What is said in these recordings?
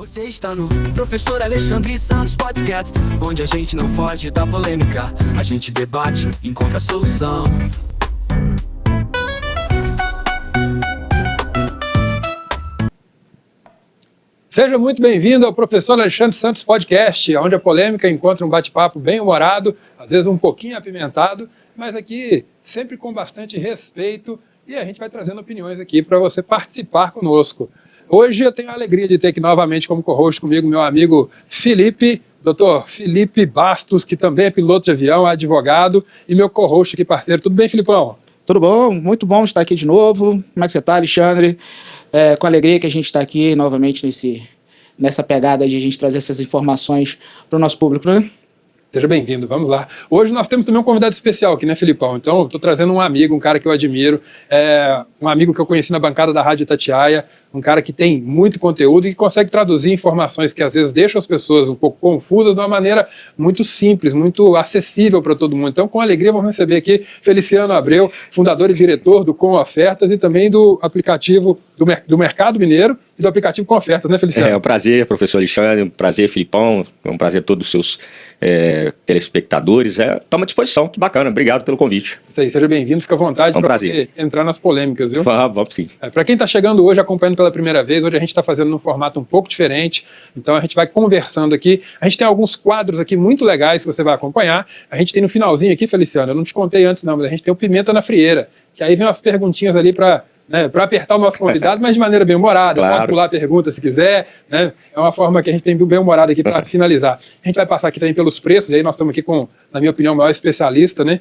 Você está no Professor Alexandre Santos Podcast, onde a gente não foge da polêmica, a gente debate, encontra a solução. Seja muito bem-vindo ao Professor Alexandre Santos Podcast, onde a polêmica encontra um bate-papo bem-humorado, às vezes um pouquinho apimentado, mas aqui sempre com bastante respeito, e a gente vai trazendo opiniões aqui para você participar conosco. Hoje eu tenho a alegria de ter aqui novamente como co-host comigo meu amigo Felipe, Dr. Felipe Bastos, que também é piloto de avião, é advogado, e meu co-host aqui, parceiro. Tudo bem, Filipão? Tudo bom? Muito bom estar aqui de novo. Como é que você está, Alexandre? Com alegria que a gente está aqui novamente nessa pegada de a gente trazer essas informações para o nosso público, né? Seja bem-vindo, vamos lá. Hoje nós temos também um convidado especial aqui, né, Filipão? Então, estou trazendo um amigo, um cara que eu admiro, um amigo que eu conheci na bancada da Rádio Itatiaia, um cara que tem muito conteúdo e que consegue traduzir informações que às vezes deixam as pessoas um pouco confusas de uma maneira muito simples, muito acessível para todo mundo. Então, com alegria, vamos receber aqui Feliciano Abreu, fundador e diretor do Com Ofertas e também do aplicativo do Mercado Mineiro e do aplicativo Com Ofertas, né, Feliciano? É um prazer, professor Alexandre, um prazer, Filipão, um prazer a todos os seus telespectadores. Estamos à disposição, que bacana, obrigado pelo convite. Isso aí, seja bem-vindo, fica à vontade É um prazer entrar nas polêmicas, viu? Vamos sim. Para quem está chegando hoje, acompanhando pela primeira vez, hoje a gente está fazendo num formato um pouco diferente, então a gente vai conversando aqui. A gente tem alguns quadros aqui muito legais que você vai acompanhar. A gente tem no finalzinho aqui, Feliciano, eu não te contei antes não, mas a gente tem o Pimenta na Frieira, que aí vem umas perguntinhas ali para apertar o nosso convidado, mas de maneira bem humorada, claro. Pode pular a pergunta se quiser, né? É uma forma que a gente tem bem humorada aqui para finalizar. A gente vai passar aqui também pelos preços, e aí nós estamos aqui com, na minha opinião, o maior especialista, né?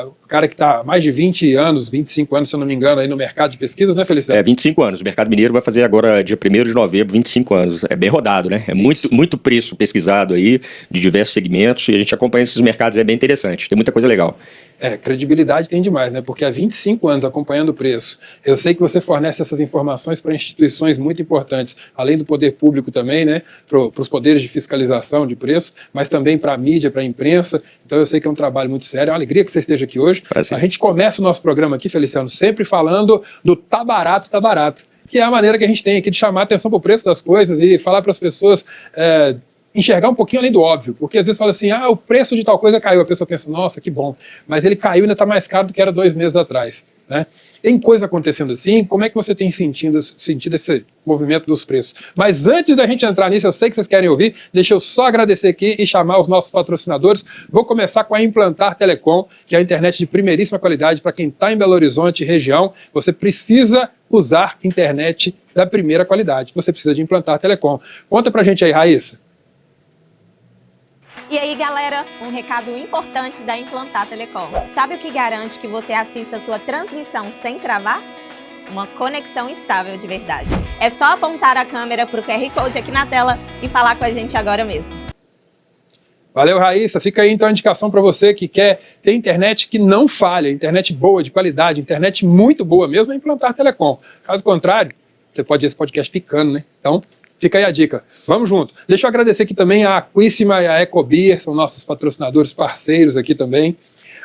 O cara que está há mais de 20 anos, 25 anos, se eu não me engano, aí no mercado de pesquisas, né, Feliciano? 25 anos. O Mercado Mineiro vai fazer agora, dia 1º de novembro, 25 anos. É bem rodado, né? É muito preço pesquisado aí, de diversos segmentos, e a gente acompanha esses mercados, é bem interessante. Tem muita coisa legal. Credibilidade tem demais, né? Porque há 25 anos acompanhando o preço, eu sei que você fornece essas informações para instituições muito importantes, além do poder público também, né? Para os poderes de fiscalização de preço, mas também para a mídia, para a imprensa. Então eu sei que é um trabalho muito sério. É uma alegria que você esteja aqui hoje. Prazer. A gente começa o nosso programa aqui, Feliciano, sempre falando do tá barato, que é a maneira que a gente tem aqui de chamar a atenção para o preço das coisas e falar para as pessoas enxergar um pouquinho além do óbvio, porque às vezes fala assim, o preço de tal coisa caiu, a pessoa pensa, nossa, que bom, mas ele caiu e ainda está mais caro do que era 2 meses atrás, né? Tem coisa acontecendo assim, como é que você tem sentido esse movimento dos preços? Mas antes da gente entrar nisso, eu sei que vocês querem ouvir, deixa eu só agradecer aqui e chamar os nossos patrocinadores. Vou começar com a Implantar Telecom, que é a internet de primeiríssima qualidade para quem está em Belo Horizonte e região. Você precisa usar internet da primeira qualidade, você precisa de Implantar Telecom. Conta pra gente aí, Raíssa. E aí, galera, um recado importante da Implantar Telecom. Sabe o que garante que você assista a sua transmissão sem travar? Uma conexão estável de verdade. É só apontar a câmera para o QR Code aqui na tela e falar com a gente agora mesmo. Valeu, Raíssa. Fica aí então a indicação para você que quer ter internet que não falha, internet boa, de qualidade, internet muito boa mesmo, é Implantar Telecom. Caso contrário, você pode ver esse podcast picando, né? Então, fica aí a dica. Vamos junto. Deixa eu agradecer aqui também a Aquíssima e a Ecobeer, são nossos patrocinadores, parceiros aqui também.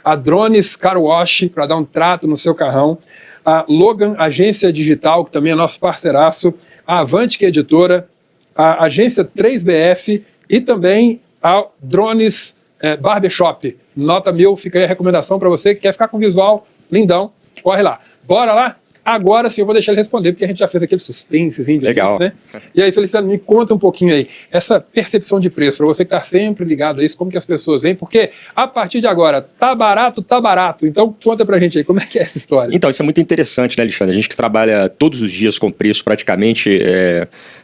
A Drones Car Wash, para dar um trato no seu carrão. A Logan Agência Digital, que também é nosso parceiraço. A Avantic Editora. A Agência 3BF e também a Drones Barbershop. Nota 1000, fica aí a recomendação para você que quer ficar com visual lindão. Corre lá. Bora lá? Agora sim eu vou deixar ele responder, porque a gente já fez aquele suspensezinho de legal, né? E aí, Feliciano, me conta um pouquinho aí, essa percepção de preço, para você que está sempre ligado a isso, como que as pessoas veem, porque a partir de agora, tá barato, então conta pra gente aí, como é que é essa história? Então, isso é muito interessante, né, Alexandre? A gente que trabalha todos os dias com preço praticamente,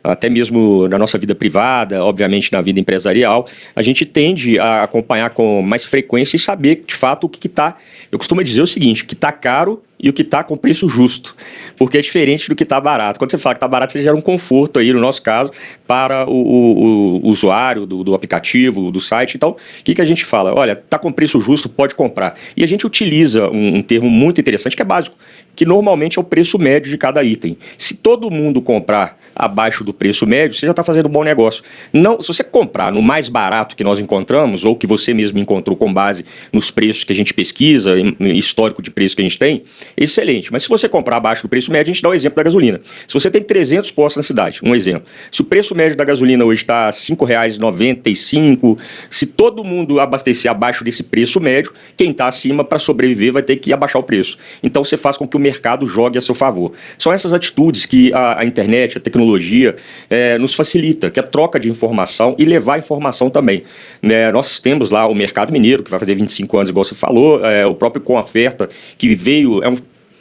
até mesmo na nossa vida privada, obviamente na vida empresarial, a gente tende a acompanhar com mais frequência e saber, de fato, o que está... Eu costumo dizer o seguinte, o que está caro e o que está com preço justo, porque é diferente do que está barato. Quando você fala que está barato, você gera um conforto aí, no nosso caso, para o usuário do aplicativo, do site. Então, o que a gente fala? Olha, está com preço justo, pode comprar. E a gente utiliza um termo muito interessante, que é básico, que normalmente é o preço médio de cada item. Se todo mundo comprar abaixo do preço médio, você já está fazendo um bom negócio. Não, se você comprar no mais barato que nós encontramos, ou que você mesmo encontrou com base nos preços que a gente pesquisa, histórico de preço que a gente tem, excelente. Mas se você comprar abaixo do preço médio, a gente dá o exemplo da gasolina. Se você tem 300 postos na cidade, um exemplo. Se o preço médio da gasolina hoje está R$ 5,95, se todo mundo abastecer abaixo desse preço médio, quem está acima, para sobreviver, vai ter que abaixar o preço. Então você faz com que o mercado jogue a seu favor. São essas atitudes que a internet, a tecnologia nos facilita, que é a troca de informação e levar informação também. Nós temos lá o Mercado Mineiro, que vai fazer 25 anos, igual você falou, o próprio Com Oferta, que veio, é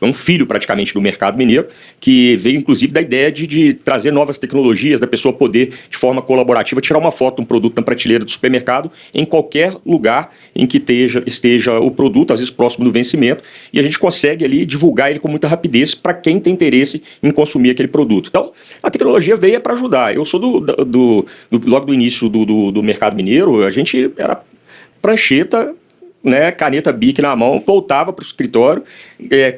um filho praticamente do Mercado Mineiro, que veio inclusive da ideia de trazer novas tecnologias, da pessoa poder, de forma colaborativa, tirar uma foto de um produto na prateleira do supermercado em qualquer lugar em que esteja o produto, às vezes próximo do vencimento, e a gente consegue ali divulgar ele com muita rapidez para quem tem interesse em consumir aquele produto. Então, a tecnologia veio para ajudar. Eu sou logo do início do Mercado Mineiro, a gente era prancheta, caneta Bic na mão, voltava para o escritório,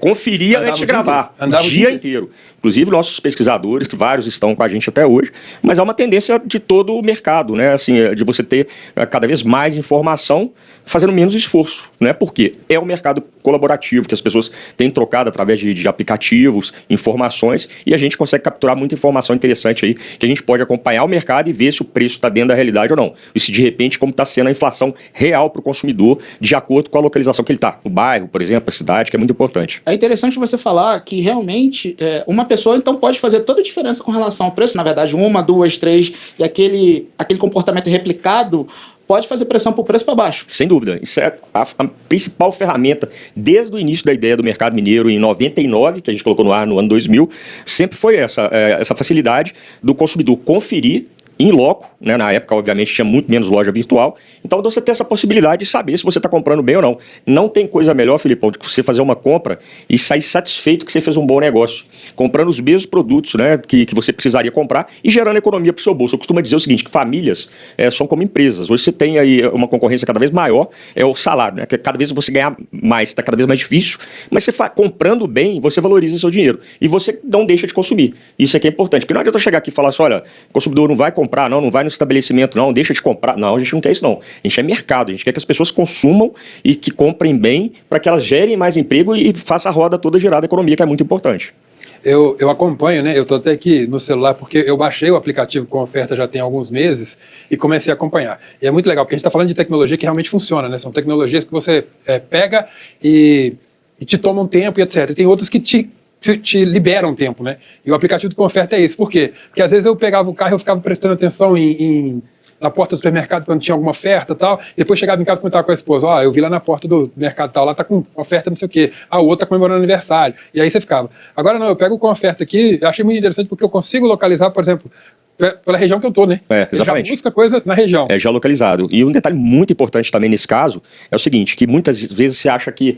conferia antes de gravar, o dia inteiro. Inclusive, nossos pesquisadores, que vários estão com a gente até hoje, mas é uma tendência de todo o mercado, assim, de você ter cada vez mais informação fazendo menos esforço. Por quê? É um mercado colaborativo, que as pessoas têm trocado através de aplicativos, informações, e a gente consegue capturar muita informação interessante aí, que a gente pode acompanhar o mercado e ver se o preço está dentro da realidade ou não. E se, de repente, como está sendo a inflação real para o consumidor, de acordo com a localização que ele está. O bairro, por exemplo, a cidade, que é muito importante. É interessante você falar que realmente uma pessoa então pode fazer toda a diferença com relação ao preço. Na verdade, 1, 2, 3, e aquele comportamento replicado pode fazer pressão para o preço para baixo. Sem dúvida. Isso é a principal ferramenta desde o início da ideia do Mercado Mineiro em 99, que a gente colocou no ar no ano 2000, sempre foi essa facilidade do consumidor conferir em loco, na época, obviamente, tinha muito menos loja virtual, então você tem essa possibilidade de saber se você está comprando bem ou não. Não tem coisa melhor, Filipão, do que você fazer uma compra e sair satisfeito que você fez um bom negócio, comprando os mesmos produtos que você precisaria comprar e gerando economia para o seu bolso. Eu costumo dizer o seguinte, que famílias são como empresas. Hoje você tem aí uma concorrência cada vez maior, é o salário, que cada vez você ganhar mais, está cada vez mais difícil, mas você comprando bem, você valoriza o seu dinheiro e você não deixa de consumir. Isso é que é importante, porque não adianta eu chegar aqui e falar assim, olha, o consumidor não vai comprar, não vai no estabelecimento, não, deixa de comprar. Não, a gente não quer isso, não. A gente é mercado, a gente quer que as pessoas consumam e que comprem bem para que elas gerem mais emprego e faça a roda toda girar da economia, que é muito importante. Eu acompanho, eu estou até aqui no celular porque eu baixei o aplicativo Com Oferta já tem alguns meses e comecei a acompanhar. E é muito legal, porque a gente está falando de tecnologia que realmente funciona, São tecnologias que você pega e te toma um tempo e etc. E tem outras que te liberam tempo, E o aplicativo do Com Oferta é isso. Por quê? Porque às vezes eu pegava o carro e eu ficava prestando atenção na porta do supermercado quando tinha alguma oferta e tal, depois chegava em casa e comentava com a esposa, eu vi lá na porta do mercado tal, lá tá com oferta não sei o quê, o outro tá comemorando aniversário, e aí você ficava. Agora não, eu pego Com Oferta aqui, eu achei muito interessante porque eu consigo localizar, por exemplo, pela região que eu tô, Exatamente. Já busca coisa na região. É geolocalizado. E um detalhe muito importante também nesse caso é o seguinte, que muitas vezes você acha que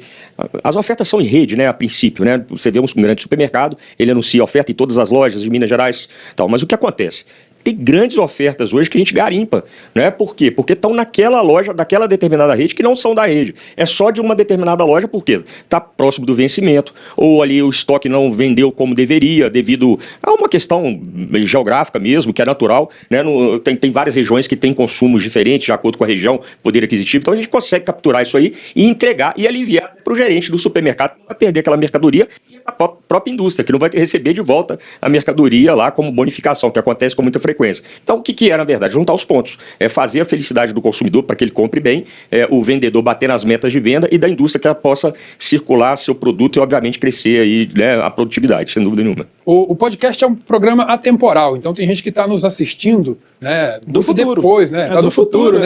as ofertas são em rede, a princípio, Você vê um grande supermercado, ele anuncia oferta em todas as lojas de Minas Gerais, tal. Mas o que acontece? Tem grandes ofertas hoje que a gente garimpa, Por quê? Porque estão naquela loja, daquela determinada rede, que não são da rede. É só de uma determinada loja, porque está próximo do vencimento, ou ali o estoque não vendeu como deveria, devido a uma questão geográfica mesmo, que é natural, Tem várias regiões que têm consumos diferentes, de acordo com a região, poder aquisitivo. Então a gente consegue capturar isso aí e entregar e aliviar para o gerente do supermercado, que não vai perder aquela mercadoria, e a própria indústria, que não vai receber de volta a mercadoria lá como bonificação, que acontece com muita frequência. Então, o que é, na verdade? Juntar os pontos. É fazer a felicidade do consumidor para que ele compre bem, o vendedor bater nas metas de venda e da indústria que ela possa circular seu produto e, obviamente, crescer aí, a produtividade, sem dúvida nenhuma. O podcast é um programa atemporal, então tem gente que está nos assistindo, do futuro. Depois, Tá do futuro,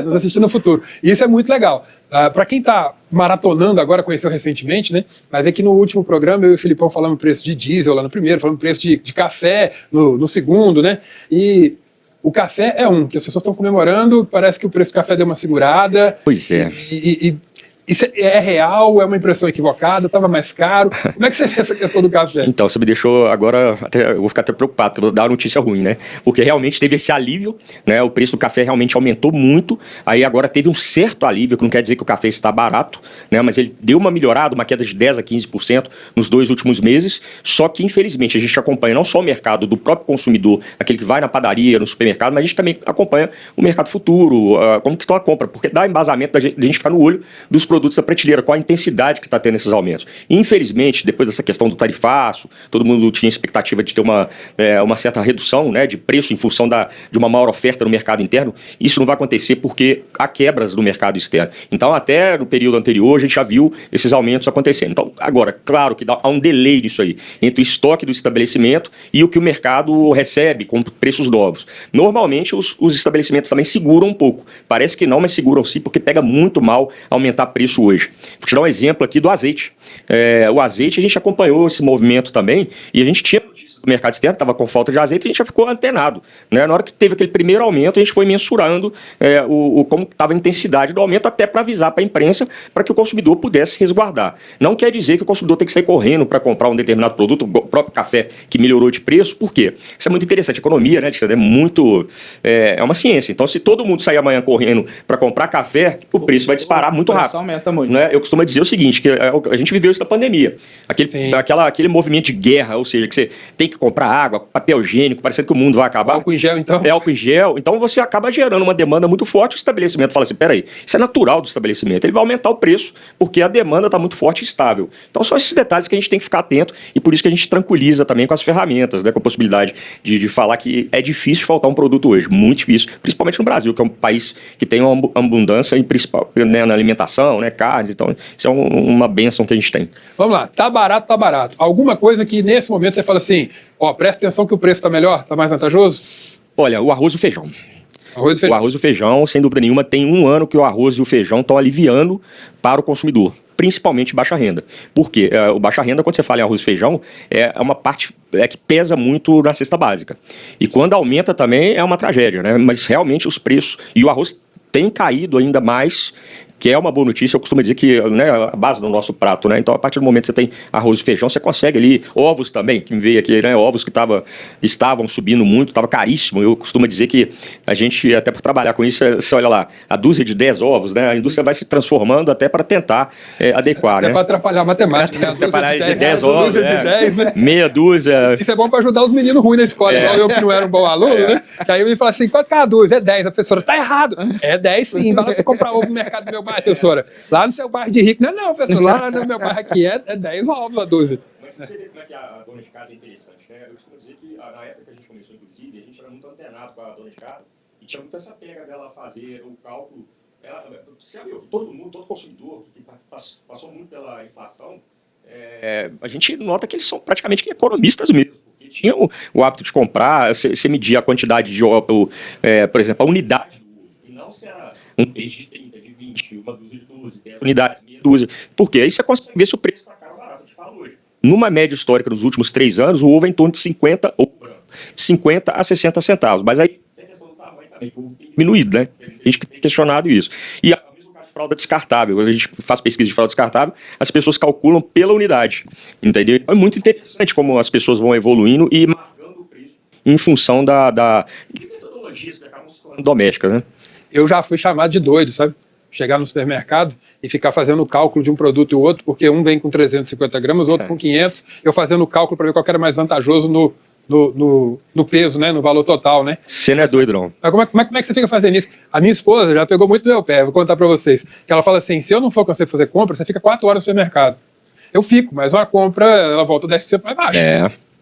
nos assistindo no futuro. E isso é muito legal. Para quem está maratonando agora, conheceu recentemente, vai ver que no último programa eu e o Filipão falamos preço de diesel lá no primeiro, falamos preço de café no segundo, E o café é que as pessoas estão comemorando, parece que o preço do café deu uma segurada. Pois é. E Isso é real? É uma impressão equivocada? Estava mais caro? Como é que você vê essa questão do café? Então, você me deixou agora, eu vou ficar até preocupado, porque eu vou dar uma notícia ruim, né? Porque realmente teve esse alívio, né? O preço do café realmente aumentou muito, aí agora teve um certo alívio, que não quer dizer que o café está barato, né? Mas ele deu uma melhorada, uma queda de 10% a 15% nos 2 últimos meses, só que infelizmente a gente acompanha não só o mercado do próprio consumidor, aquele que vai na padaria, no supermercado, mas a gente também acompanha o mercado futuro, como que está a compra, porque dá embasamento da gente ficar no olho dos produtos da prateleira, qual a intensidade que está tendo esses aumentos. Infelizmente, depois dessa questão do tarifaço, todo mundo tinha expectativa de ter uma certa redução, né, de preço em função de uma maior oferta no mercado interno. Isso não vai acontecer porque há quebras no mercado externo. Então, até no período anterior, a gente já viu esses aumentos acontecendo. Então, agora, claro que há um delay nisso aí, entre o estoque do estabelecimento e o que o mercado recebe com preços novos. Normalmente, os estabelecimentos também seguram um pouco. Parece que não, mas seguram sim, porque pega muito mal aumentar preço hoje. Vou te dar um exemplo aqui do azeite. O azeite, a gente acompanhou esse movimento também e a gente tinha notícia do mercado externo, estava com falta de azeite, a gente já ficou antenado, né? Na hora que teve aquele primeiro aumento, a gente foi mensurando como estava a intensidade do aumento, até para avisar para a imprensa, para que o consumidor pudesse resguardar. Não quer dizer que o consumidor tem que sair correndo para comprar um determinado produto, o próprio café que melhorou de preço. Por quê? Isso é muito interessante. A economia, né, é uma ciência. Então, se todo mundo sair amanhã correndo para comprar café, o preço vai disparar muito rápido. Aumenta muito. Né? Eu costumo dizer o seguinte, que a gente viveu isso na pandemia. Aquele movimento de guerra, ou seja, que você tem que comprar água, papel higiênico, parecendo que o mundo vai acabar. Álcool em gel, então. Álcool em gel. Então você acaba gerando uma demanda muito forte. O estabelecimento fala assim, peraí, isso é natural do estabelecimento. Ele vai aumentar o preço porque a demanda está muito forte e estável. Então são esses detalhes que a gente tem que ficar atento e por isso que a gente tranquiliza também com as ferramentas, né, com a possibilidade de falar que é difícil faltar um produto hoje, muito difícil, principalmente no Brasil, que é um país que tem uma abundância em principal, né, na alimentação, né, carnes. Então isso é uma bênção que a gente tem. Vamos lá, tá barato, tá barato. Alguma coisa que nesse momento você fala assim, presta atenção que o preço tá melhor, tá mais vantajoso? Olha, o arroz e o feijão. O arroz e o feijão, sem dúvida nenhuma, tem 1 ano que o arroz e o feijão estão aliviando para o consumidor, principalmente baixa renda. Por quê? O baixa renda, quando você fala em arroz e feijão, é uma parte que pesa muito na cesta básica. E quando aumenta também é uma tragédia, né? Mas realmente os preços e o arroz tem caído ainda mais, que é uma boa notícia. Eu costumo dizer que, né, a base do nosso prato, né? Então, a partir do momento que você tem arroz e feijão, você consegue ali ovos também, que me veio aqui, né? Ovos que estavam subindo muito, estava caríssimo. Eu costumo dizer que a gente, até por trabalhar com isso, você olha lá, a dúzia de 10 ovos, né? A indústria vai se transformando até para tentar adequar, né? Para atrapalhar a matemática, né? Atrapalhar de 10 ovos, dúzia de 10, né? Meia dúzia. Isso é bom para ajudar os meninos ruins na escola, igual eu que não era um bom aluno, né? Que aí eu me falo assim, quanto que é a dúzia? É 10. A professora, tá errado. É 10 sim, vai lá você comprar ovo no mercado do meu bairro, professora. Lá no seu bairro de rico, não, professor, lá no meu bairro aqui é 10 ovos a dúzia. Mas você vê como é que a dona de casa é interessante, né? Eu costumo dizer que na época que a gente começou, inclusive, a gente era muito antenado com a dona de casa e tinha muito essa pega dela fazer o cálculo. Você viu que todo mundo, todo consumidor que passou muito pela inflação, a gente nota que eles são praticamente economistas mesmo. Porque tinham o hábito de comprar, você media a quantidade de, por exemplo, a unidade do ovo, e não se era um peixe de 30, de 20, uma dúzia de 12, 10 unidades, meia dúzia. Porque aí você consegue ver se o preço está caro ou barato. Eu te falo hoje. Numa média histórica dos últimos 3 anos, o ovo é em torno de 50 a 60 centavos. Mas aí tem a questão do tamanho também, que o ovo tem diminuído, né? Tem gente que tem questionado isso. E o mesmo caso de fralda descartável. Quando a gente faz pesquisa de fralda descartável, as pessoas calculam pela unidade. Entendeu? É muito interessante como as pessoas vão evoluindo e marcando o preço em função de metodologias que acabam se tornando domésticas, né? Eu já fui chamado de doido, sabe? Chegar no supermercado e ficar fazendo o cálculo de um produto e o outro, porque um vem com 350 gramas, outro com 500, eu fazendo o cálculo para ver qual que era mais vantajoso no peso, né? No valor total, né? Você não é doido, não. Mas como é que você fica fazendo isso? A minha esposa já pegou muito no meu pé, vou contar para vocês. Que ela fala assim, se eu não for com você fazer compra, você fica 4 horas no supermercado. Eu fico, mas uma compra, ela volta 10% mais baixo.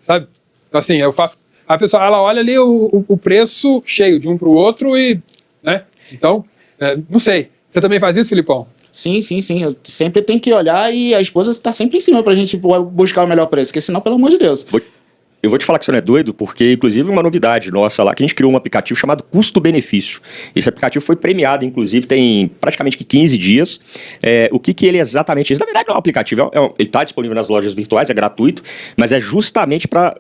Sabe? Então assim, eu faço... A pessoa, ela olha ali o preço cheio de um para o outro e... né? Então, não sei. Você também faz isso, Filipão? Sim. Eu sempre tenho que olhar e a esposa está sempre em cima pra gente buscar o melhor preço, porque senão, pelo amor de Deus. Eu vou te falar que você não é doido, porque, inclusive, uma novidade nossa lá, que a gente criou um aplicativo chamado Custo-Benefício. Esse aplicativo foi premiado, inclusive, tem praticamente que 15 dias. O que ele exatamente diz? Na verdade, não é um aplicativo, ele está disponível nas lojas virtuais, é gratuito, mas é justamente para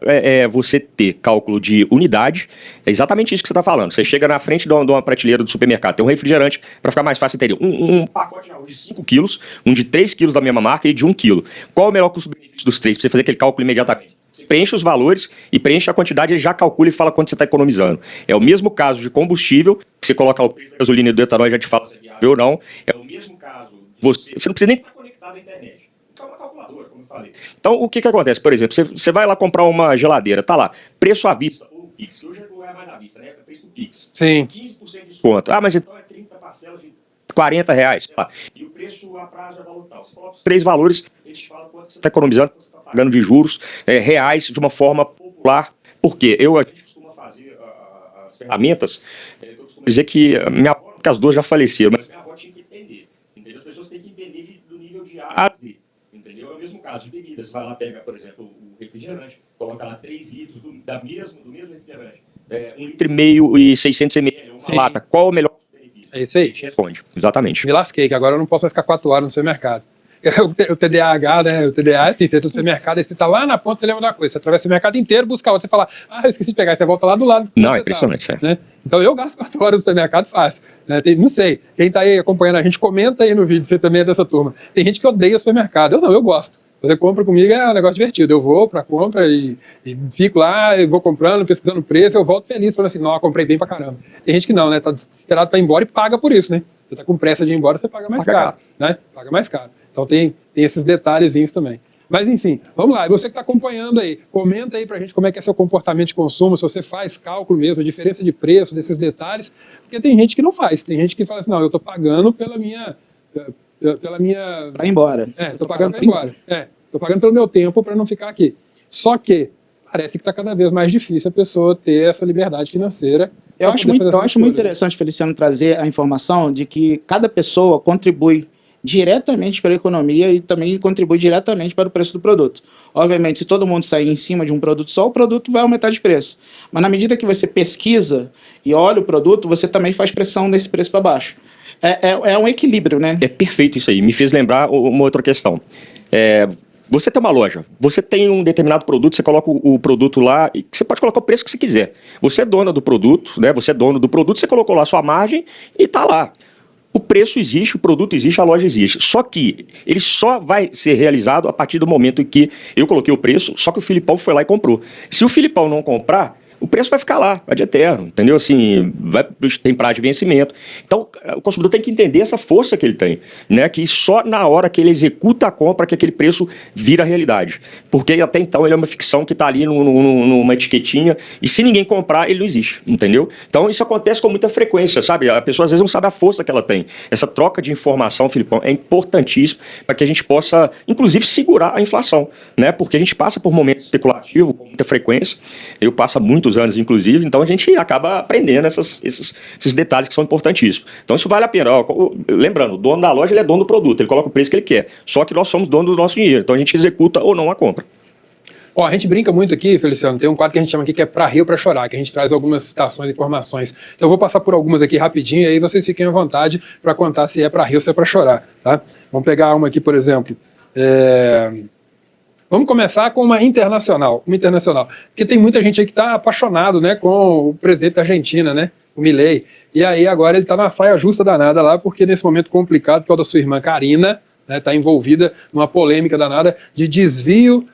você ter cálculo de unidade. É exatamente isso que você está falando. Você chega na frente de uma prateleira do supermercado, tem um refrigerante, para ficar mais fácil entender. Um pacote de 5 quilos, um de 3 quilos da mesma marca e de 1 quilo. Qual é o melhor custo-benefício dos três? Para você fazer aquele cálculo imediatamente. Você preenche os valores e preenche a quantidade, ele já calcula e fala quanto você está economizando. É o mesmo caso de combustível, que você coloca o preço da gasolina e do etanol e já te fala se é viável ou não. É o mesmo caso. Você não precisa nem estar conectado à internet. Então é uma calculadora, como eu falei. Então o que acontece? Por exemplo, você vai lá comprar uma geladeira, tá lá, preço à vista, ou Pix, que hoje não é mais à vista, né? É preço do Pix. Sim. 15% de desconto. Mas então é 30 parcelas de R$40, sei lá. E o preço a prazo é valor tal. Você coloca os 3 valores, eles te falam quanto você está economizando, quanto você está pagando de juros reais de uma forma popular. Por quê? A gente costuma fazer as ferramentas, eu costumo dizer que minha avó, porque as duas já faleceram, mas minha avó tinha que entender. Entendeu? As pessoas têm que entender do nível de A a Z. Entendeu? É o mesmo caso de bebidas. Você vai lá, pega, por exemplo, o refrigerante, coloca lá 3 litros do mesmo refrigerante. 1,5 litro e 600 ml, uma lata. Qual é o melhor custo-benefício? É isso aí. A gente responde, exatamente. Me lasquei, que agora eu não posso ficar 4 horas no supermercado. O TDAH, né? O TDAH é assim, você entra no supermercado, aí você tá lá na ponta, você lembra de uma coisa, você atravessa o supermercado inteiro, busca outra, você fala, eu esqueci de pegar, aí você volta lá do lado. Não, é impressionante, né? Então eu gasto 4 horas no supermercado fácil. Né? Não sei, quem tá aí acompanhando a gente, comenta aí no vídeo, você também é dessa turma. Tem gente que odeia o supermercado, eu gosto. Você compra comigo, é um negócio divertido. Eu vou pra compra e fico lá, eu vou comprando, pesquisando o preço, eu volto feliz, falando assim, não, comprei bem pra caramba. Tem gente que não, né? Tá desesperado pra ir embora e paga por isso, né? Você tá com pressa de ir embora, você paga mais caro, né? Paga mais caro. Então tem esses detalhezinhos também. Mas enfim, vamos lá. E você que está acompanhando aí, comenta aí pra gente como é que é seu comportamento de consumo, se você faz cálculo mesmo, a diferença de preço, desses detalhes, porque tem gente que não faz. Tem gente que fala assim, não, eu tô pagando pela minha... Para ir embora. Tô pagando para ir embora. Tô pagando pelo meu tempo para não ficar aqui. Só que parece que está cada vez mais difícil a pessoa ter essa liberdade financeira. Eu acho muito interessante, Feliciano, trazer a informação de que cada pessoa contribui diretamente para a economia e também contribui diretamente para o preço do produto. Obviamente, se todo mundo sair em cima de um produto só, o produto vai aumentar de preço. Mas na medida que você pesquisa e olha o produto, você também faz pressão desse preço para baixo. É um equilíbrio, né? É perfeito isso aí. Me fez lembrar uma outra questão. Você tem uma loja, você tem um determinado produto, você coloca o produto lá e você pode colocar o preço que você quiser. Você é dona do produto, né? Você é dono do produto, você colocou lá a sua margem e está lá. O preço existe, o produto existe, a loja existe. Só que ele só vai ser realizado a partir do momento em que eu coloquei o preço, só que o Filipão foi lá e comprou. Se o Filipão não comprar, o preço vai ficar lá, vai de eterno, entendeu? Assim, tem prazo de vencimento. Então, o consumidor tem que entender essa força que ele tem, né? Que só na hora que ele executa a compra que aquele preço vira realidade. Porque até então ele é uma ficção que está ali numa etiquetinha e se ninguém comprar, ele não existe, entendeu? Então, isso acontece com muita frequência, sabe? A pessoa às vezes não sabe a força que ela tem. Essa troca de informação, Filipão, é importantíssimo para que a gente possa, inclusive, segurar a inflação, né? Porque a gente passa por momentos especulativos com muita frequência. Eu passo há muitos anos, inclusive, então a gente acaba aprendendo esses detalhes que são importantíssimos. Então isso vale a pena. Lembrando, o dono da loja ele é dono do produto, ele coloca o preço que ele quer. Só que nós somos donos do nosso dinheiro, então a gente executa ou não a compra. A gente brinca muito aqui, Feliciano, tem um quadro que a gente chama aqui que é Pra Rir ou Pra Chorar, que a gente traz algumas citações e informações. Então eu vou passar por algumas aqui rapidinho, e aí vocês fiquem à vontade para contar se é pra rir ou se é pra chorar. Tá? Vamos pegar uma aqui, por exemplo. Vamos começar com uma internacional. Porque tem muita gente aí que está apaixonado, né, com o presidente da Argentina, né, o Milei. E aí agora ele está na saia justa danada lá, porque nesse momento complicado, por causa da sua irmã Karina, está envolvida numa polêmica danada de desvio,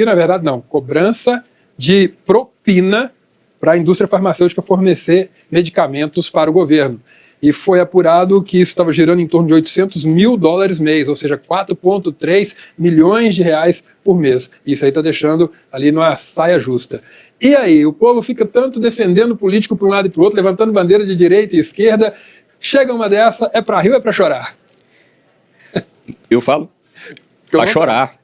na verdade não, cobrança de propina para a indústria farmacêutica fornecer medicamentos para o governo. E foi apurado que isso estava girando em torno de $800 mil mês, ou seja, 4,3 milhões de reais por mês. Isso aí está deixando ali numa saia justa. E aí, o povo fica tanto defendendo o político para um lado e para o outro, levantando bandeira de direita e esquerda. Chega uma dessa, é para rir ou é para chorar? Eu falo, para chorar.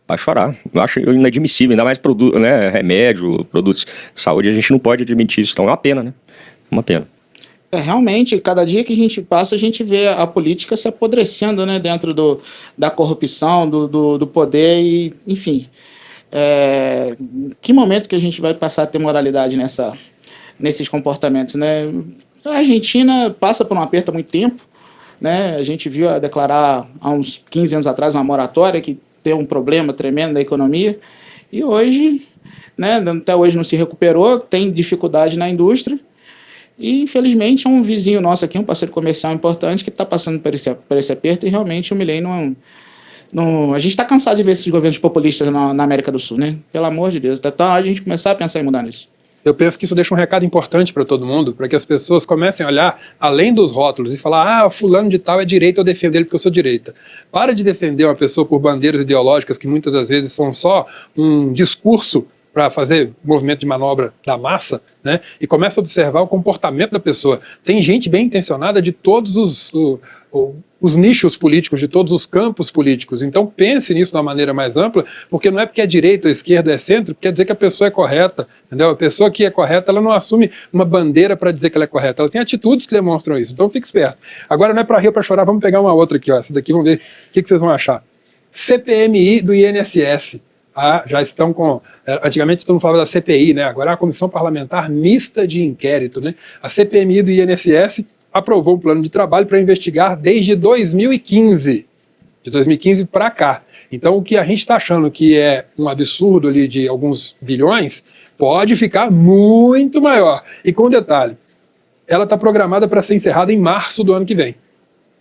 Eu acho inadmissível, ainda mais né, remédio, produtos de saúde, a gente não pode admitir isso. Então é uma pena, né? Uma pena. Realmente, cada dia que a gente passa, a gente vê a política se apodrecendo, né, dentro da corrupção, do poder, e, enfim. que momento que a gente vai passar a ter moralidade nesses comportamentos, né? A Argentina passa por um aperto há muito tempo, né? A gente viu a declarar há uns 15 anos atrás uma moratória que tem um problema tremendo da economia, e hoje, né, até hoje não se recuperou, tem dificuldade na indústria, e infelizmente é um vizinho nosso aqui, um parceiro comercial importante, que está passando por esse aperto, e realmente o Milei a gente está cansado de ver esses governos populistas na América do Sul, né? Pelo amor de Deus, tá a gente começar a pensar em mudar nisso. Eu penso que isso deixa um recado importante para todo mundo, para que as pessoas comecem a olhar além dos rótulos e falar: fulano de tal é direita, eu defendo ele porque eu sou direita. Para de defender uma pessoa por bandeiras ideológicas que muitas das vezes são só um discurso para fazer movimento de manobra da massa, né? E começa a observar o comportamento da pessoa. Tem gente bem intencionada de todos os nichos políticos, de todos os campos políticos. Então pense nisso de uma maneira mais ampla, porque não é porque é direita ou esquerda ou é centro, quer dizer que a pessoa é correta, entendeu? A pessoa que é correta, ela não assume uma bandeira para dizer que ela é correta, ela tem atitudes que demonstram isso, então fique esperto. Agora não é para rir ou para chorar, vamos pegar uma outra aqui, ó. Essa daqui, vamos ver o que vocês vão achar. CPMI do INSS. Já estão com... Antigamente todo mundo falava da CPI, né? Agora é a Comissão Parlamentar Mista de Inquérito, né? A CPMI do INSS aprovou um plano de trabalho para investigar desde 2015. De 2015 para cá. Então o que a gente está achando que é um absurdo ali de alguns bilhões, pode ficar muito maior. E com detalhe, ela está programada para ser encerrada em março do ano que vem.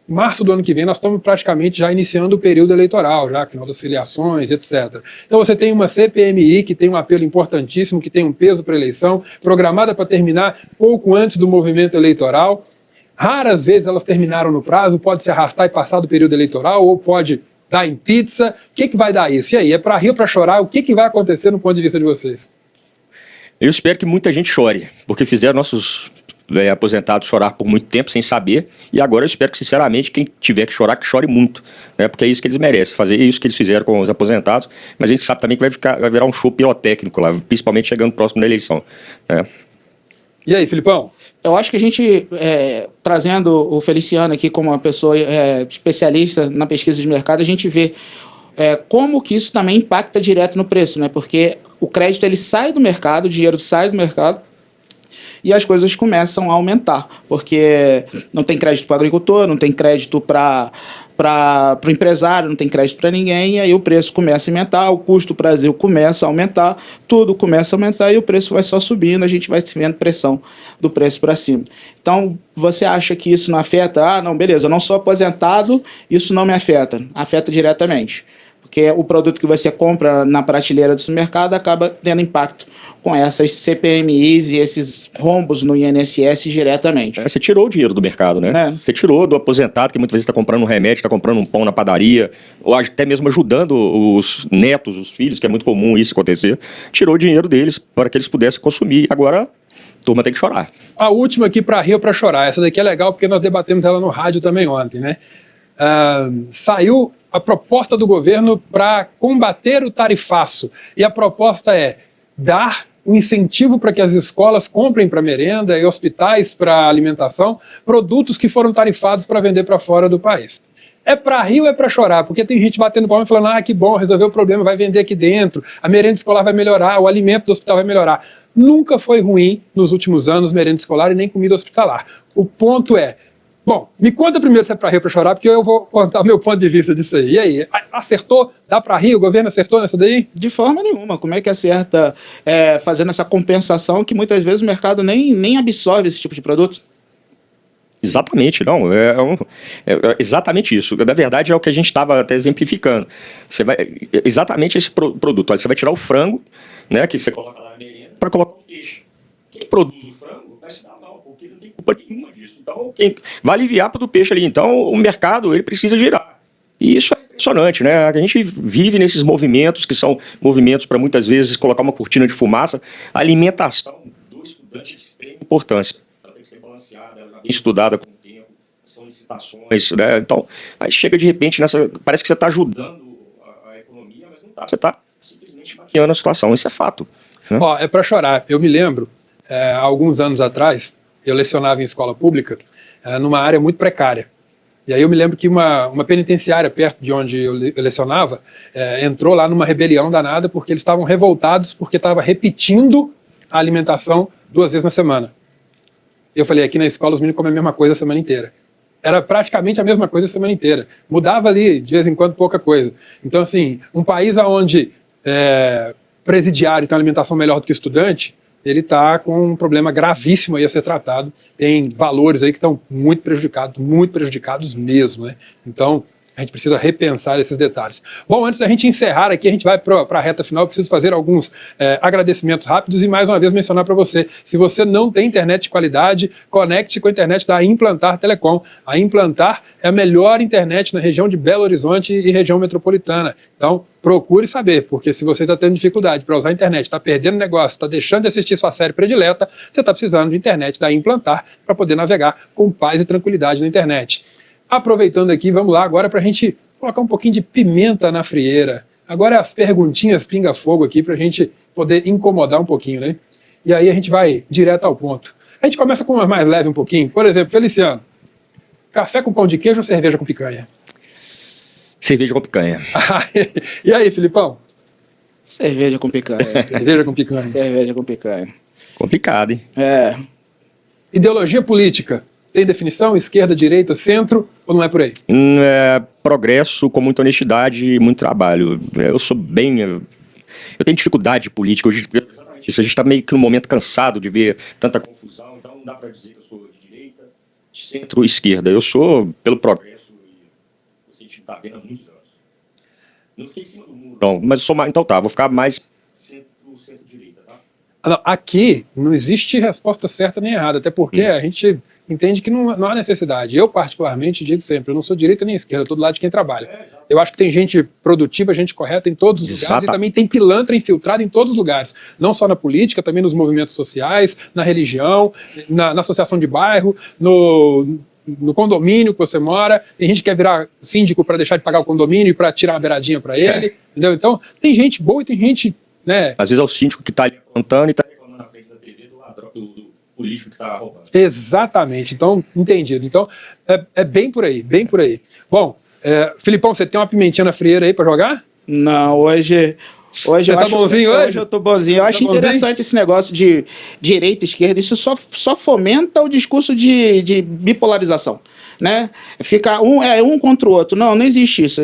Em março do ano que vem nós estamos praticamente já iniciando o período eleitoral, já final das filiações, etc. Então você tem uma CPMI que tem um apelo importantíssimo, que tem um peso para a eleição, programada para terminar pouco antes do movimento eleitoral. Raras vezes elas terminaram no prazo, pode se arrastar e passar do período eleitoral, ou pode dar em pizza. O que vai dar isso? E aí, é para rir ou para chorar? O que vai acontecer no ponto de vista de vocês? Eu espero que muita gente chore, porque fizeram nossos aposentados chorar por muito tempo sem saber, e agora eu espero que, sinceramente, quem tiver que chorar, que chore muito, né? Porque é isso que eles merecem, fazer isso que eles fizeram com os aposentados, mas a gente sabe também que vai virar um show pirotécnico lá, principalmente chegando próximo da eleição, né? E aí, Filipão? Eu acho que a gente, trazendo o Feliciano aqui como uma pessoa especialista na pesquisa de mercado, a gente vê como que isso também impacta direto no preço, né? Porque o crédito ele sai do mercado, o dinheiro sai do mercado, e as coisas começam a aumentar, porque não tem crédito para o agricultor, não tem crédito para o empresário, não tem crédito para ninguém, e aí o preço começa a aumentar, o custo do Brasil começa a aumentar, tudo começa a aumentar e o preço vai só subindo, a gente vai vendo pressão do preço para cima. Então, você acha que isso não afeta? Não, beleza, eu não sou aposentado, isso não me afeta. Afeta diretamente, porque o produto que você compra na prateleira do supermercado acaba tendo impacto com essas CPMIs e esses rombos no INSS diretamente. Você tirou o dinheiro do mercado, né? Você tirou do aposentado, que muitas vezes está comprando um remédio, está comprando um pão na padaria, ou até mesmo ajudando os netos, os filhos, que é muito comum isso acontecer. Tirou o dinheiro deles para que eles pudessem consumir. Agora, a turma tem que chorar. A última aqui para rir ou para chorar. Essa daqui é legal porque nós debatemos ela no rádio também ontem, né? Saiu a proposta do governo para combater o tarifaço. E a proposta é dar um incentivo para que as escolas comprem para merenda e hospitais para alimentação produtos que foram tarifados para vender para fora do país. É para rir ou é para chorar? Porque tem gente batendo palma e falando: que bom, resolveu o problema, vai vender aqui dentro, a merenda escolar vai melhorar, o alimento do hospital vai melhorar. Nunca foi ruim nos últimos anos merenda escolar e nem comida hospitalar. O ponto é, bom, me conta primeiro se é para rir ou para chorar, porque eu vou contar o meu ponto de vista disso aí. E aí, acertou? Dá para rir? O governo acertou nessa daí? De forma nenhuma. Como é que acerta fazendo essa compensação que muitas vezes o mercado nem absorve esse tipo de produto? Exatamente, não. É exatamente isso. Na verdade, é o que a gente estava até exemplificando. Você vai, exatamente esse produto. Olha, você vai tirar o frango, né, que você coloca lá na merenda, para colocar o peixe. Quem produz o frango vai se dar mal, porque não tem culpa nenhuma disso. Então, quem vai aliviar para o peixe ali. Então, o mercado ele precisa girar. E isso é impressionante, né? A gente vive nesses movimentos, que são movimentos para muitas vezes colocar uma cortina de fumaça. A alimentação do estudante é de extrema importância. Ela tem que ser balanceada, ela é estudada com o tempo, são licitações, né? Então, aí chega de repente nessa... Parece que você está ajudando a economia, mas não está. Você está simplesmente maquiando a situação. Isso é fato, né? Ó, é para chorar. Eu me lembro, há alguns anos atrás, eu lecionava em escola pública, numa área muito precária. E aí eu me lembro que uma penitenciária perto de onde eu lecionava entrou lá numa rebelião danada porque eles estavam revoltados porque estava repetindo a alimentação 2 vezes na semana. Eu falei, aqui na escola os meninos comem a mesma coisa a semana inteira. Era praticamente a mesma coisa a semana inteira. Mudava ali, de vez em quando, pouca coisa. Então, assim, um país onde presidiário tem uma alimentação melhor do que estudante, ele está com um problema gravíssimo aí a ser tratado. Tem valores aí que estão muito prejudicados mesmo, né? Então, a gente precisa repensar esses detalhes. Bom, antes da gente encerrar aqui, a gente vai para a reta final. Eu preciso fazer alguns agradecimentos rápidos e mais uma vez mencionar para você, se você não tem internet de qualidade, conecte com a internet da Implantar Telecom. A Implantar é a melhor internet na região de Belo Horizonte e região metropolitana. Então, procure saber, porque se você está tendo dificuldade para usar a internet, está perdendo negócio, está deixando de assistir sua série predileta, você está precisando de internet da Implantar para poder navegar com paz e tranquilidade na internet. Aproveitando aqui, vamos lá agora para a gente colocar um pouquinho de pimenta na frieira. Agora as perguntinhas pinga-fogo aqui para a gente poder incomodar um pouquinho, né? E aí a gente vai direto ao ponto. A gente começa com uma mais leve um pouquinho. Por exemplo, Feliciano, café com pão de queijo ou cerveja com picanha? Cerveja com picanha. E aí, Filipão? Cerveja com picanha. Cerveja com picanha. Cerveja com picanha. Complicado, hein? Ideologia política. Tem definição? Esquerda, direita, centro? Ou não é por aí? Progresso com muita honestidade e muito trabalho. Eu sou bem... Eu tenho dificuldade política. Hoje, exatamente isso. A gente está meio que num momento cansado de ver tanta confusão. Então não dá para dizer que eu sou de direita, de centro ou esquerda. Eu sou pelo progresso. E a gente está vendo há muitos anos. Não fiquei em cima do muro. Não, mas eu sou mais... Então tá, vou ficar mais centro-direita, tá? Não, aqui não existe resposta certa nem errada. Até porque a gente... entende que não há necessidade. Eu, particularmente, digo sempre, eu não sou direita nem esquerda, eu estou do lado de quem trabalha. Eu acho que tem gente produtiva, gente correta em todos os lugares, e também tem pilantra infiltrado em todos os lugares. Não só na política, também nos movimentos sociais, na religião, na associação de bairro, no condomínio que você mora. Tem gente que quer virar síndico para deixar de pagar o condomínio e para tirar uma beiradinha para ele. Entendeu? Então, tem gente boa e tem gente... né? Às vezes é o síndico que está ali apontando e está reclamando na frente da TV do ladrão, do político que está roubando. Exatamente, então, entendido. Então, é bem por aí, bem por aí. Bom, Filipão, você tem uma pimentinha na frieira aí para jogar? Não, hoje você tá bonzinho hoje? Hoje eu tô bonzinho. Eu acho interessante esse negócio de direita e esquerda. Isso só fomenta o discurso de bipolarização, né? Fica um contra o outro. Não existe isso.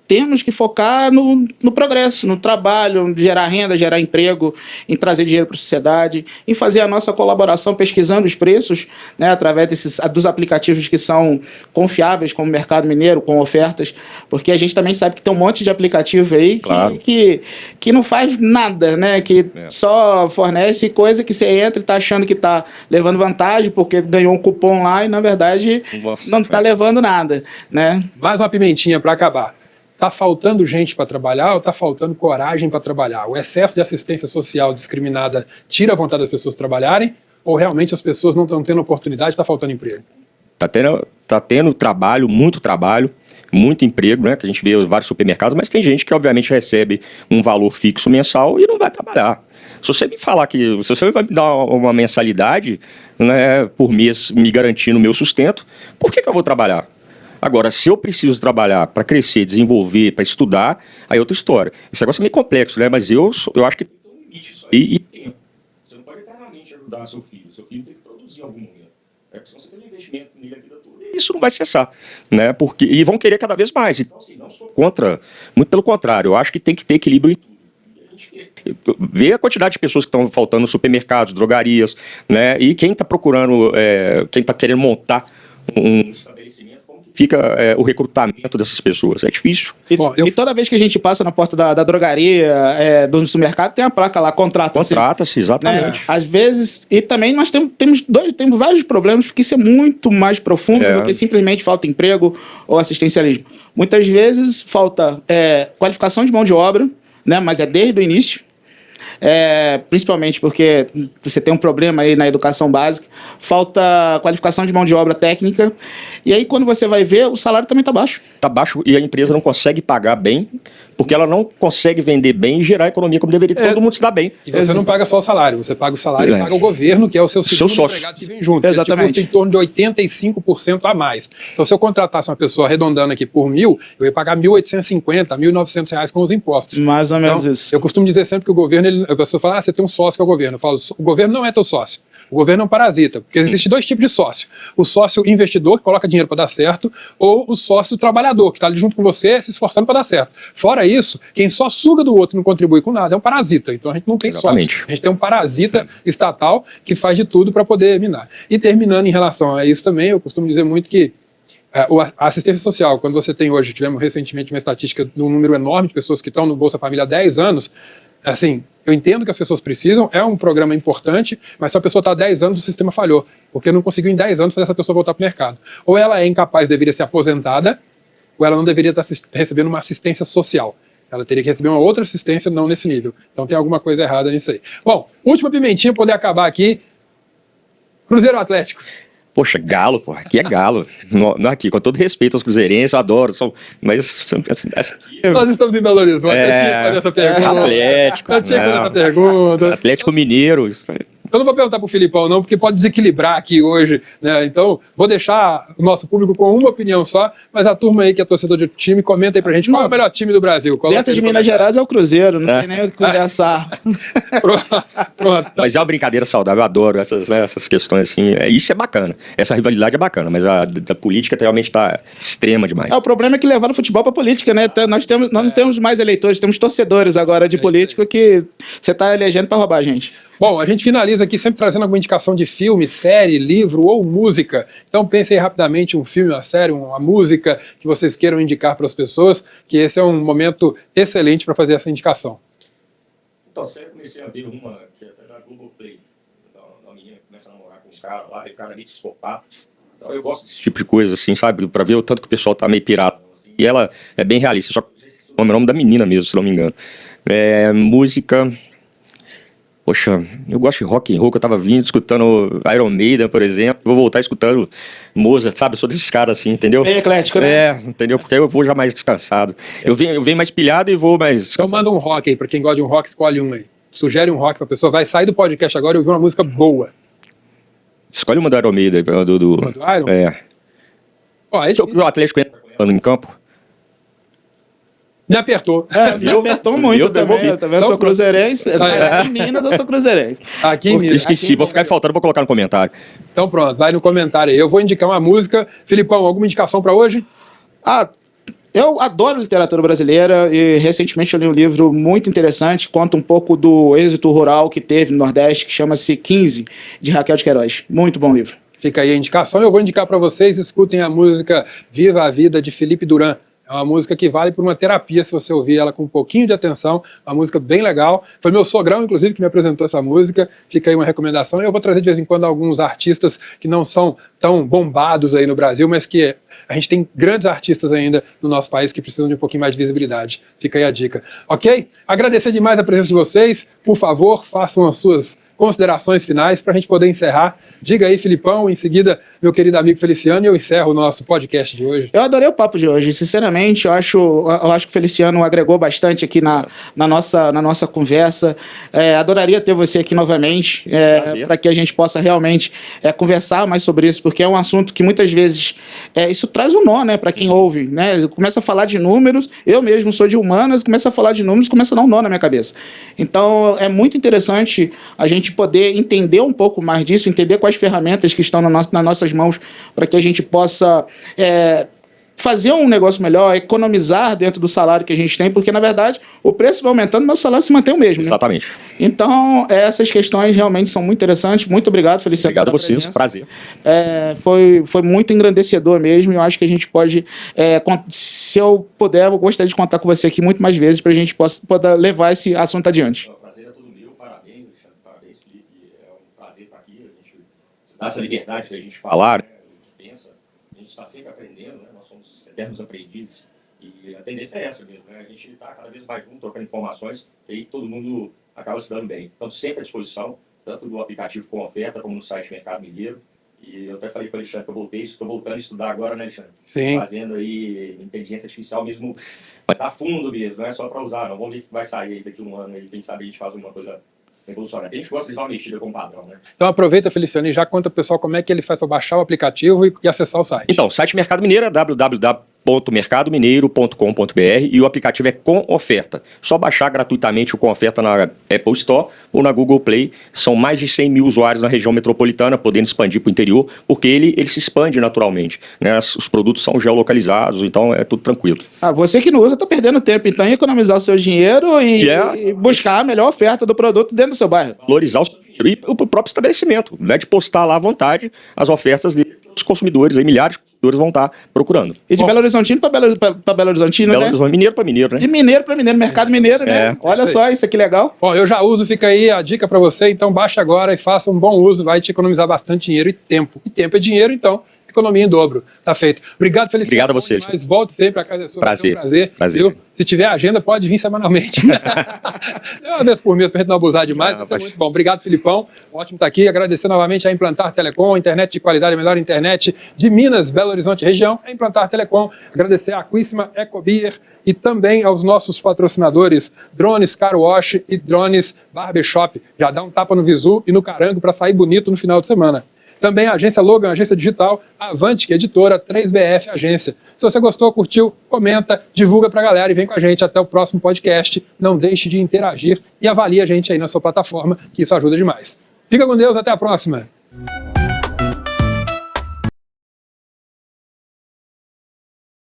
Temos que focar no progresso, no trabalho, gerar renda, gerar emprego, em trazer dinheiro para a sociedade, em fazer a nossa colaboração pesquisando os preços, né, através dos aplicativos que são confiáveis, como o Mercado Mineiro, com ofertas, porque a gente também sabe que tem um monte de aplicativo aí Claro. que não faz nada, né, que só fornece coisa que você entra e está achando que está levando vantagem porque ganhou um cupom lá e, na verdade, não está levando nada, né? Mais uma pimentinha para acabar. Está faltando gente para trabalhar ou está faltando coragem para trabalhar? O excesso de assistência social discriminada tira a vontade das pessoas trabalharem ou realmente as pessoas não estão tendo oportunidade e está faltando emprego? Tá tendo trabalho, muito emprego, né? Que a gente vê vários supermercados, mas tem gente que obviamente recebe um valor fixo mensal e não vai trabalhar. Se você me falar se você vai me dar uma mensalidade, né, por mês me garantindo o meu sustento, por que eu vou trabalhar? Agora, se eu preciso trabalhar para crescer, desenvolver, para estudar, aí é outra história. Esse negócio é meio complexo, né? Mas eu acho que tem um limite isso aí e tempo. Você não pode eternamente ajudar seu filho. Seu filho tem que produzir em algum momento. Senão você tem um investimento nele a vida toda. E isso não vai cessar, né? E vão querer cada vez mais. Então, assim, não sou contra. Muito pelo contrário. Eu acho que tem que ter equilíbrio em tudo. Ver a quantidade de pessoas que estão faltando nos supermercados, drogarias, né? E quem está procurando, quem está querendo montar um estabelecimento, fica o recrutamento dessas pessoas. É difícil. E toda vez que a gente passa na porta da drogaria, do supermercado, tem a placa lá, contrata-se. Contrata-se, exatamente. Né? Às vezes, e também nós temos vários problemas, porque isso é muito mais profundo do que simplesmente falta emprego ou assistencialismo. Muitas vezes falta qualificação de mão de obra, né? Mas é desde o início. principalmente porque você tem um problema aí na educação básica, falta qualificação de mão de obra técnica, e aí quando você vai ver, o salário também está baixo. Está baixo e a empresa não consegue pagar bem, porque ela não consegue vender bem e gerar economia como deveria. Todo mundo se dá bem. E você não paga só o salário, você paga o salário e paga o governo, que é o seu segundo sócio. empregado que vem junto. Exatamente. Ele, tipo, em torno de 85% a mais. Então, se eu contratasse uma pessoa arredondando aqui por 1.000, eu ia pagar 1.850, 1.900 reais com os impostos. Mais ou menos isso. Eu costumo dizer sempre que o governo, a pessoa fala, você tem um sócio que é o governo. Eu falo, o governo não é teu sócio. O governo é um parasita, porque existem dois tipos de sócio. O sócio investidor, que coloca dinheiro para dar certo, ou o sócio trabalhador, que está ali junto com você, se esforçando para dar certo. Fora isso, quem só suga do outro e não contribui com nada é um parasita. Então a gente não tem sócio. A gente tem um parasita estatal que faz de tudo para poder minar. E terminando em relação a isso também, eu costumo dizer muito que a assistência social, quando você tem hoje, tivemos recentemente uma estatística de um número enorme de pessoas que estão no Bolsa Família há 10 anos, assim, eu entendo que as pessoas precisam, é um programa importante, mas se a pessoa está há 10 anos, o sistema falhou, porque não conseguiu em 10 anos fazer essa pessoa voltar para o mercado. Ou ela é incapaz, deveria ser aposentada, ou ela não deveria estar recebendo uma assistência social. Ela teria que receber uma outra assistência, não nesse nível. Então tem alguma coisa errada nisso aí. Bom, última pimentinha, poder acabar aqui. Cruzeiro Atlético. Poxa, Galo, pô, aqui é Galo. Aqui, com todo respeito aos cruzeirenses, eu adoro, mas essa aqui Nós estamos em Belo Horizonte, eu tinha que fazer essa pergunta. Atlético. Eu tinha que fazer essa pergunta. Atlético Mineiro. Eu não vou perguntar pro Filipão, não, porque pode desequilibrar aqui hoje, né? Então, vou deixar o nosso público com uma opinião só, mas a turma aí que é torcedor de time, comenta aí pra gente qual é o melhor time do Brasil. Dentro de Minas Gerais é o Cruzeiro, não tem nem o que conversar. Pronto. Mas é uma brincadeira saudável, eu adoro essas questões assim. Isso é bacana, essa rivalidade é bacana, mas a da política realmente tá extrema demais. O problema é que levaram o futebol pra política, né? Nós não temos mais eleitores, temos torcedores agora de político que você tá elegendo pra roubar a gente. Bom, a gente finaliza aqui sempre trazendo alguma indicação de filme, série, livro ou música. Então pense aí rapidamente um filme, uma série, uma música que vocês queiram indicar para as pessoas, que esse é um momento excelente para fazer essa indicação. Então, eu comecei a ver uma que é da Globoplay, da menina que começa a namorar com um cara lá, e o cara é meio psicopata. Então eu gosto desse tipo de coisa, assim, sabe? Pra ver o tanto que o pessoal tá meio pirado. Assim. E ela é bem realista, só que o nome da menina mesmo, se não me engano. Música... Poxa, eu gosto de rock and roll, que eu tava vindo escutando Iron Maiden, por exemplo. Vou voltar escutando Mozart, sabe? Eu sou desses caras assim, entendeu? Bem eclético, né? Entendeu? Porque aí eu vou já mais descansado. Eu venho mais pilhado e vou mais Então descansado. manda um rock aí, pra quem gosta de um rock, escolhe um aí. Sugere um rock pra pessoa, vai sair do podcast agora e ouvir uma música boa. Escolhe uma do Iron Maiden. Do Iron? Ó, o Atlético entra em campo. me apertou. Me apertou muito também. Eu também sou cruzeirense. Aqui em Minas eu sou cruzeirense. Aqui em Minas. Esqueci, vou ficar faltando, vou colocar no comentário. Então pronto, vai no comentário aí. Eu vou indicar uma música. Filipão, alguma indicação pra hoje? Eu adoro literatura brasileira e recentemente eu li um livro muito interessante, conta um pouco do êxito rural que teve no Nordeste, que chama-se 15, de Raquel de Queiroz. Muito bom livro. Fica aí a indicação. Eu vou indicar para vocês, escutem a música Viva a Vida, de Felipe Duran. É uma música que vale por uma terapia, se você ouvir ela com um pouquinho de atenção. Uma música bem legal. Foi meu sogrão, inclusive, que me apresentou essa música. Fica aí uma recomendação. Eu vou trazer de vez em quando alguns artistas que não são tão bombados aí no Brasil, mas que a gente tem grandes artistas ainda no nosso país que precisam de um pouquinho mais de visibilidade. Fica aí a dica. Ok? Agradecer demais a presença de vocês. Por favor, façam as suas considerações finais para a gente poder encerrar. Diga aí, Filipão, em seguida, meu querido amigo Feliciano, e eu encerro o nosso podcast de hoje. Eu adorei o papo de hoje, sinceramente, eu acho que o Feliciano agregou bastante aqui na nossa conversa. Adoraria ter você aqui novamente, para que a gente possa realmente conversar mais sobre isso, porque é um assunto que muitas vezes isso traz um nó, né, para quem ouve, né? Começa a falar de números, eu mesmo sou de humanas, começa a falar de números, começa a dar um nó na minha cabeça. Então, é muito interessante a gente poder entender um pouco mais disso, entender quais ferramentas que estão nas nossas mãos para que a gente possa fazer um negócio melhor, economizar dentro do salário que a gente tem, porque, na verdade, o preço vai aumentando, mas o salário se mantém o mesmo. Exatamente. Né? Então, essas questões realmente são muito interessantes. Muito obrigado, Feliciano. Obrigado a vocês, prazer. Foi muito engrandecedor mesmo, e eu acho que a gente pode, se eu puder, eu gostaria de contar com você aqui muito mais vezes para a gente poder levar esse assunto adiante. Dá essa liberdade que a gente falar, né, a gente pensa, a gente está sempre aprendendo, né, nós somos eternos aprendizes, e a tendência é essa mesmo, né, a gente está cada vez mais junto, trocando informações, e aí todo mundo acaba se dando bem. Então, sempre à disposição, tanto do aplicativo com oferta, como no site Mercado Mineiro. E eu até falei para o Alexandre que estou voltando a estudar agora, né, Alexandre? Sim. Fazendo aí inteligência artificial mesmo, mas a fundo mesmo, não é só para usar, não. Vamos ver o que vai sair aí daqui a um ano, aí, quem sabe a gente faz uma coisa revolucionária. A gente gosta de dar uma mexida com o padrão, né? Então aproveita, Feliciano, e já conta pro pessoal como é que ele faz para baixar o aplicativo e acessar o site. Então, o site Mercado Mineiro é www.mercadomineiro.com.br e o aplicativo é Com Oferta. Só baixar gratuitamente o Com Oferta na Apple Store ou na Google Play. São mais de 100 mil usuários na região metropolitana, podendo expandir para o interior, porque ele se expande naturalmente, né? Os produtos são geolocalizados, então é tudo tranquilo. Você que não usa está perdendo tempo, então, em economizar o seu dinheiro e buscar a melhor oferta do produto dentro do seu bairro. Valorizar o seu dinheiro e o próprio estabelecimento, né? De postar lá à vontade as ofertas dele. Os consumidores, aí, milhares de consumidores vão estar procurando. E de Belo Horizontino para Belo Horizontino, né? Mineiro para mineiro, né? De mineiro para mineiro, mercado mineiro, né? Olha só, isso aqui legal. Bom, eu já uso, fica aí a dica para você, então baixe agora e faça um bom uso, vai te economizar bastante dinheiro e tempo. E tempo é dinheiro, então economia em dobro. Tá feito. Obrigado, Feliciano. Obrigado a você. Mas volte sempre, a casa é sua. Prazer. É um prazer. Prazer. Viu? Se tiver agenda, pode vir semanalmente. Uma vez por mês, pra gente não abusar demais. Vai ser muito bom. Obrigado, Filipão. Ótimo estar aqui. Agradecer novamente a Implantar Telecom, internet de qualidade, a melhor internet de Minas, Belo Horizonte região. A Implantar Telecom. Agradecer a Aquíssima, Ecobeer e também aos nossos patrocinadores Drones Car Wash e Drones Barbershop. Já dá um tapa no visu e no carango para sair bonito no final de semana. Também a agência Logan, agência digital, Avantic, editora, 3BF Agência. Se você gostou, curtiu, comenta, divulga pra galera e vem com a gente até o próximo podcast. Não deixe de interagir e avalie a gente aí na sua plataforma, que isso ajuda demais. Fica com Deus, até a próxima.